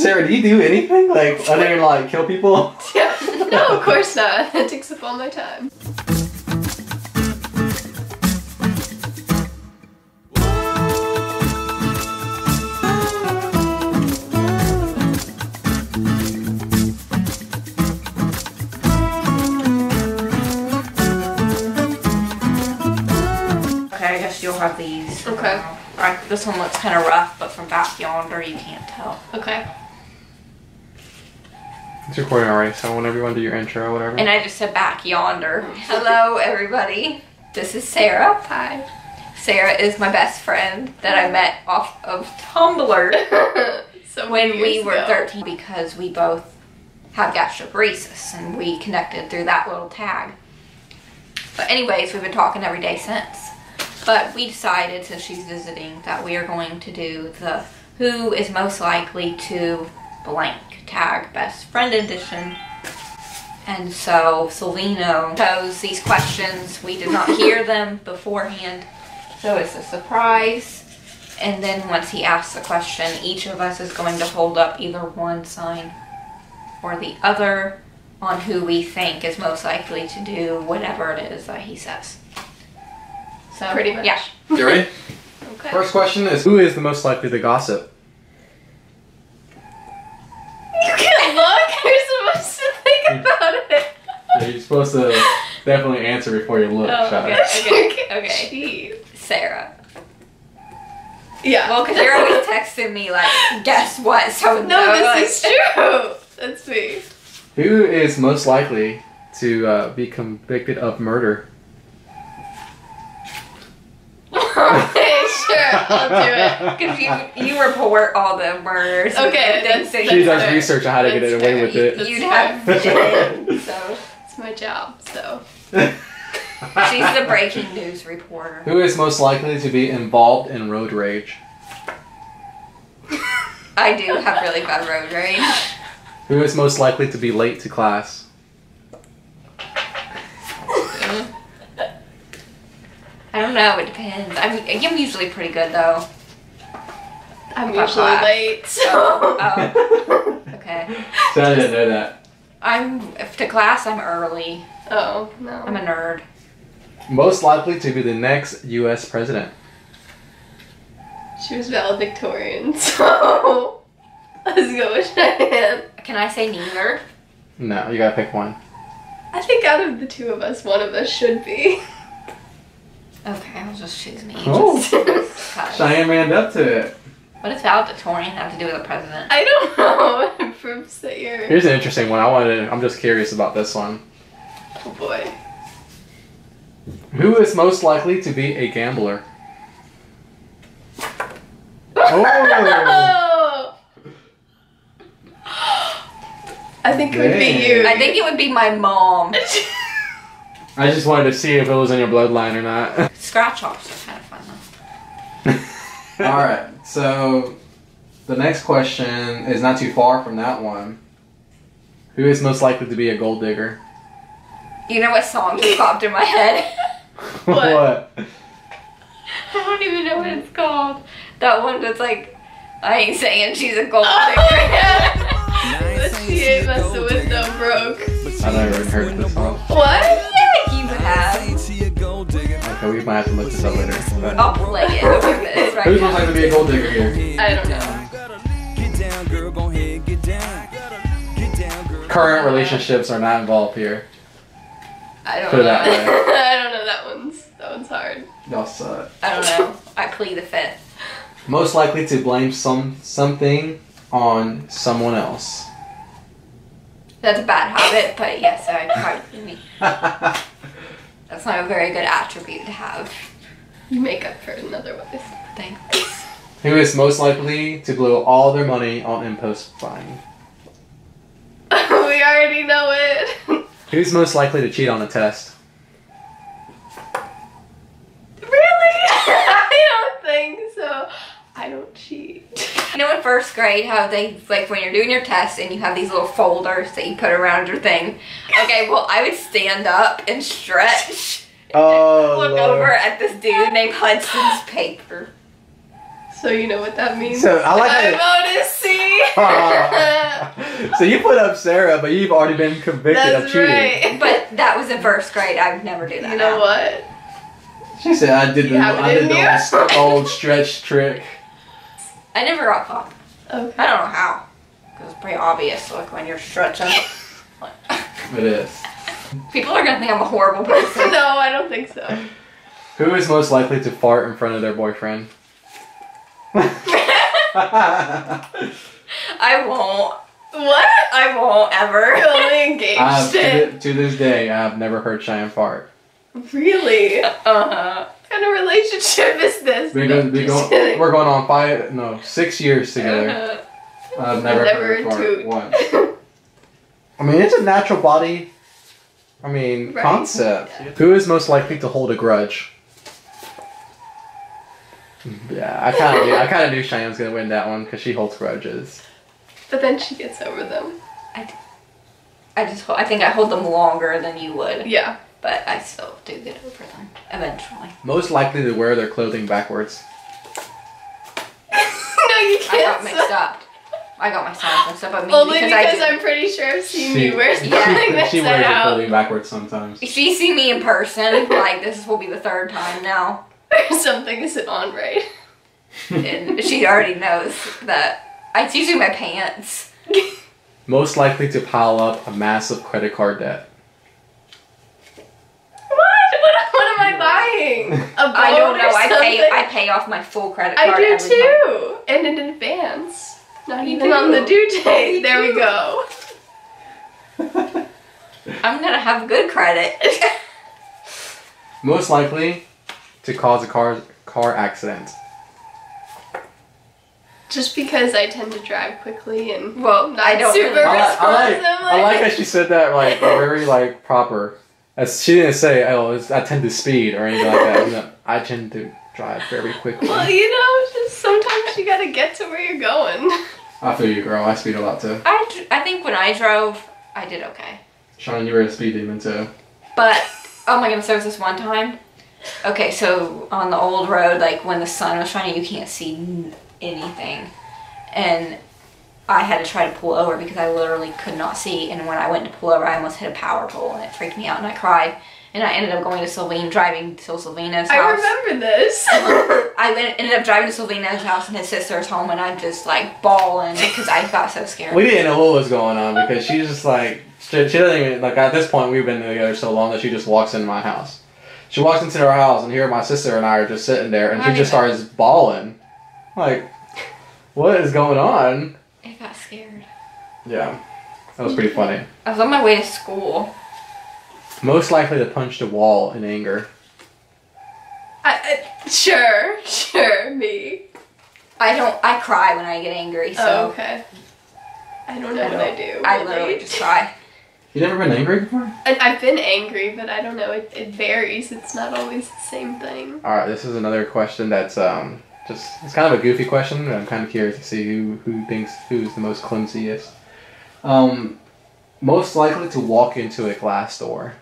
Sarah, do you do anything? Like, other than like kill people? Yeah. No, of course not. That takes up all my time. Okay, I guess you'll have these. Okay. Alright, this one looks kind of rough, but from back yonder you can't tell. Okay. It's recording already, so whenever you want to do your intro or whatever. And I just said back yonder. Hello, everybody. This is Sarah. Hi. Sarah is my best friend that I met off of Tumblr So when we years were ago. 13 because we both have gastroparesis and we connected through that little tag. But anyways, we've been talking every day since. But we decided, since she's visiting, that we are going to do the who is most likely to blank tag best friend edition. And so Silvino chose these questions. We did not hear them beforehand, so it's a surprise. And then once he asks the question, each of us is going to hold up either one sign or the other on who we think is most likely to do whatever it is that he says. So Pretty much. yeah. You ready? Okay. First question is, who is the most likely to gossip? You can look. You're supposed to think about it. Yeah, you're supposed to definitely answer before you look. Oh, Shut okay, up. okay. Jeez. Sarah. Yeah. Well, because you're always texting me like, guess what? So No, this is true. That's me. Who is most likely to be convicted of murder? Okay, sure. I'll do it. Because you report all the murders. Okay, and that's- things She that does fair. research on how to get That's away fair. with it. That's you'd fair. have been. So It's my job, so. she's the breaking news reporter. Who is most likely to be involved in road rage? I do have really bad road rage. Who is most likely to be late to class? I don't know. It depends. I'm usually pretty good though. I'm About usually class. late, so. Oh, okay. So I didn't know that. To class. I'm early. Oh, no. I'm a nerd. Most likely to be the next U.S. president. She was valedictorian, so. Let's go with Cheyenne. Can I say neither? No, you gotta pick one. I think out of the two of us, one of us should be. Okay, I'll just choose me. Oh. Just 'cause. Cheyenne manned up to it. What does valedictorian have to do with the president? I don't know. It proves that you're. Here's an interesting one. I'm just curious about this one. Oh boy. Who is most likely to be a gambler? Oh! I think it would be Dang. you. I think it would be my mom. I just wanted to see if it was in your bloodline or not. Scratch offs are kind of fun though. Alright, so the next question is not too far from that one. Who is most likely to be a gold digger? You know what song just popped in my head? What? I don't even know what it's called. That one that's like, I ain't saying she's a gold digger. But she ain't messing with no broke. I never even heard this song. What? Yeah, you would have. Okay, we might have to look this up later. But I'll play it over this right who's most now. likely to be a gold digger here? I don't know. Current relationships are not involved here. I don't Put it know. that way. I don't know. That one's hard. Y'all suck. I don't know. I plead the fifth. Most likely to blame something on someone else. That's a bad habit, but yes, I probably. That's not a very good attribute to have. You make up for it in other ways. Thanks. Who is most likely to blow all their money on impulse buying? We already know it. Who's most likely to cheat on a test? Really? I don't think so. I don't cheat. You know in first grade how they, like when you're doing your test and you have these little folders that you put around your thing? Okay, well I would stand up and stretch Oh, look over at this dude named Hudson's paper. So you know what that means. So I like I voted C. So you put up Sarah, but you've already been convicted of That's cheating. right. But that was in first grade. I would never do that. You know what? She said I did You have it in you? the old stretch trick. I never got caught. Okay. I don't know how. Because it's pretty obvious, like when you're stretching. It is. People are gonna think I'm a horrible person. No, I don't think so. Who is most likely to fart in front of their boyfriend? I won't. What? I won't ever. You're only engaged in. To this day, I've never heard Cheyenne fart. Really? Uh-huh. What kind of relationship is this? We're going on 6 years together. I've never heard her fart once. I mean, it's a natural body. Right. Concept. Yeah. Who is most likely to hold a grudge? Yeah, I kind of knew Cheyenne was gonna win that one because she holds grudges. But then she gets over them. I think I hold them longer than you would. Yeah. But I still do get over them eventually. Most likely to wear their clothing backwards. No, you I can't. got mixed up. I got my songs mixed up. I mean, Only because I I'm pretty sure I've seen you wear something that's she wears her out. clothing backwards sometimes. If she see me in person, like this will be the third time now. Or something isn't on right. And she already knows that it's usually my pants. Most likely to pile up a massive credit card debt. What am I buying? A boat I don't know. or something? I pay off my full credit card. I do every too, and in advance. Not You even do. on the due date. You There we do. go. month. I'm gonna have good credit. Most likely to cause a car accident. Just because I tend to drive quickly and Well, not I don't super really- responsive. I like how she said that like very like proper. As she didn't say, "Oh, I tend to speed" or anything like that. No, I tend to drive very quickly. Well, you know, just sometimes you gotta get to where you're going. I feel you, girl. I speed a lot too. I think when I drove, I did okay. Sean, you were a speed demon too. But, oh my goodness, there was this one time. Okay, so on the old road, like when the sun was shining, you can't see anything. And I had to try to pull over because I literally could not see. And when I went to pull over, I almost hit a power pole and it freaked me out and I cried. And I ended up going to Sylvine, driving to Sylvina's house. I remember this. I ended up driving to Sylvina's house and his sister's home and I'm just like bawling because I got so scared. We didn't know what was going on because she's just like, she doesn't even, like at this point we've been together so long that she just walks into my house. She walks into our house and here my sister and I are just sitting there and she just starts bawling. Like, what is going on? I got scared. Yeah, that was pretty funny. I was on my way to school. Most likely to punch the wall in anger. Sure, me. I cry when I get angry, so. Oh, okay. I don't know what I do. I literally just cry. You never been angry before? And I've been angry, but I don't know. It varies. It's not always the same thing. All right, this is another question that's it's kind of a goofy question. And I'm kind of curious to see who thinks who's the most clumsiest. Most likely to walk into a glass door.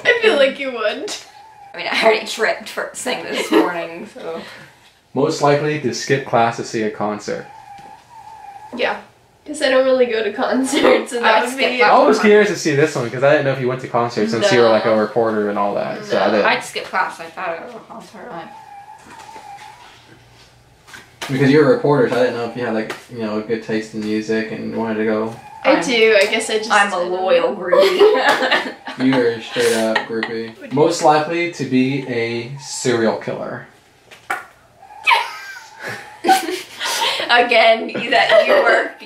I feel like you would. I mean, I already tripped first thing this morning, so. Most likely to skip class to see a concert. Yeah. Because I don't really go to concerts, and that would be. I was curious to see this one because I didn't know if you went to concerts since you were like a reporter and all that. So I did. I'd skip class. I thought it was a concert. Because you're a reporter, so I didn't know if you had like a good taste in music and wanted to go. I do. I guess I just. I'm a loyal groupie. You're a straight up groupie. Most likely to be a serial killer. Again,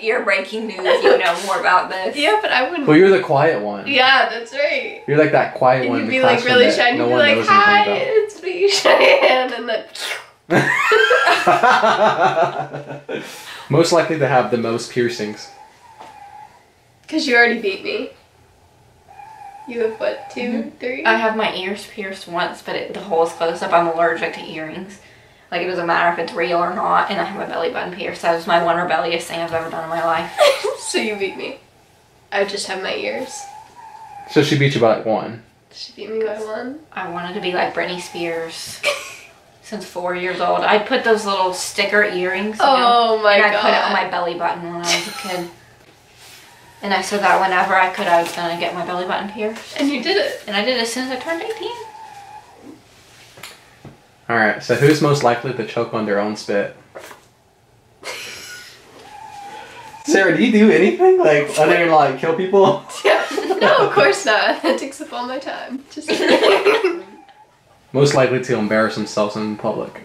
you're breaking news. You know more about this. Yeah, but I wouldn't. Well, you're the quiet one. Yeah, that's right. You're like that quiet And one. you'd in be the like classroom really that shy, and no you'd be one like, knows "Hi, anything it's me, Cheyenne," and then. Most likely to have the most piercings. Because you already beat me. You have what, 2, 3? I have my ears pierced once, but the hole is closed up. I'm allergic to earrings. Like, it doesn't matter if it's real or not, and I have my belly button pierced. That was my one rebellious thing I've ever done in my life. So you beat me. I just have my ears. So she beat you by like 1. She beat me by 1. I wanted to be like Britney Spears. since 4 years old. I put those little sticker earrings. Oh my God! And I God. put it on my belly button when I was a kid. And I said that whenever I could, I was gonna get my belly button pierced. And you did it. And I did it as soon as I turned 18. Alright, so who's most likely to choke on their own spit? Sarah, do you do anything? Like, other than, like, kill people? Yeah. No, of course not. That takes up all my time. Just Most likely to embarrass themselves in public.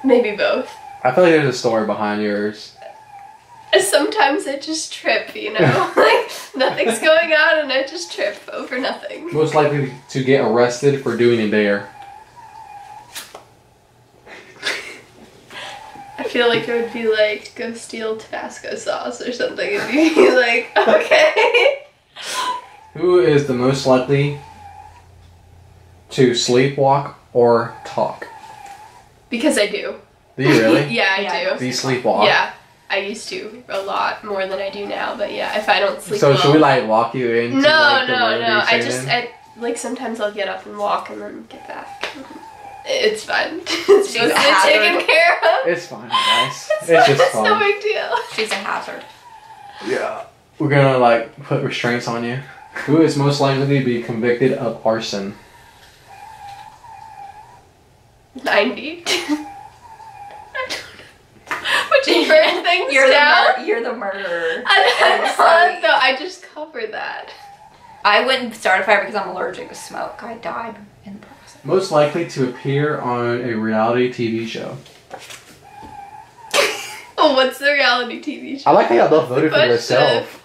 maybe both. I feel like there's a story behind yours. Sometimes I just trip, you know? Like, nothing's going on and I just trip over nothing. Most likely to get arrested for doing a dare. I feel like it would be like, go steal Tabasco sauce or something. It'd be like, okay. Who is the most likely to sleepwalk or talk? Because I do. Do you really? Yeah, I do. Do you sleepwalk? Yeah, I used to a lot more than I do now. But yeah, if I don't sleep So well, should we like walk you into No, like, the no, road no. you're I staying in? like sometimes I'll get up and walk and then get back. It's fine. It's She's a mostly hazard. taken care of. It's fine, guys. It's It's just no fun. big deal. She's a hazard. Yeah. We're gonna like put restraints on you. Who is most likely to be convicted of arson? 90. But you burn things down. You're the murderer. I'm sorry. not, though. I just cover that. I wouldn't start a fire because I'm allergic to smoke. I died in the process. Most likely to appear on a reality TV show. Oh, what's the reality TV show? I like how y'all both voted for Question. yourself.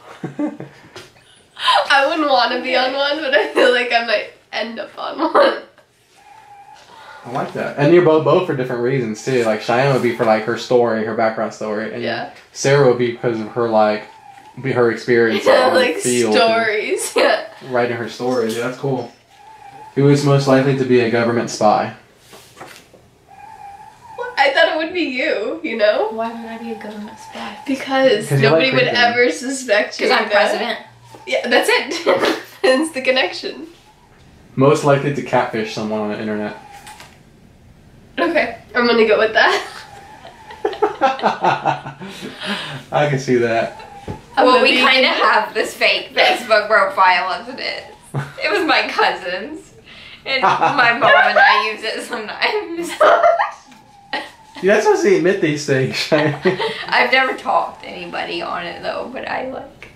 I wouldn't want to be on one, but I feel like I might end up on one. I like that. And you're both for different reasons too. Like Cheyenne would be for like her story, her background story, and Yeah. Sarah would be because of her like her experience Yeah, on the like field and stories. Yeah. writing her stories. Yeah, that's cool. Who is most likely to be a government spy? I thought it would be you, you know? Why would I be a government spy? Because 'Cause you nobody like would creeping. ever suspect you. Because I'm you know? president. Yeah, that's it. It's the connection. Most likely to catfish someone on the internet. Okay, I'm gonna go with that. I can see that. I'm Well, gonna we be- kind of have this fake Facebook profile as it is. It was my cousin's. And my mom and I use it sometimes. You're not supposed to admit these things, Cheyenne. I've never talked to anybody on it though, but I like.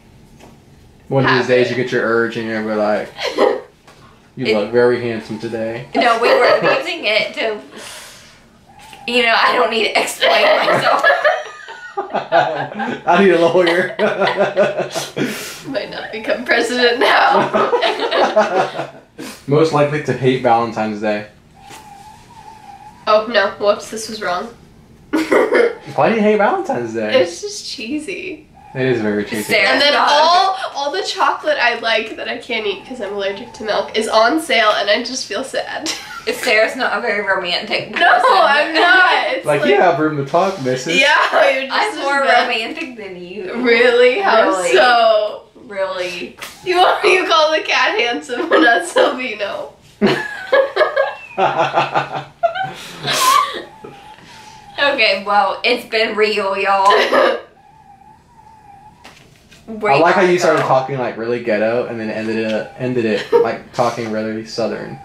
One of these Have days it. you get your urge and you're gonna be like, you It- look very handsome today. No, we were using it to. You know, I don't need to explain myself. I need a lawyer. Might not become president now. Most likely to hate Valentine's Day. Oh no, whoops, this was wrong. Why do you hate Valentine's Day? It's just cheesy. It is very cheesy. Sarah. And then not- all the chocolate I like that I can't eat because I'm allergic to milk is on sale and I just feel sad. Sarah's not a very romantic person. No, I'm not. It's Like, you have room to talk, missus. Yeah, you're just I'm as more bad. romantic than you. Really? How Really? so? Really. You call the cat handsome but not Silvino. Okay, well, it's been real, y'all. I like how you started talking like really ghetto and then ended it like talking really southern.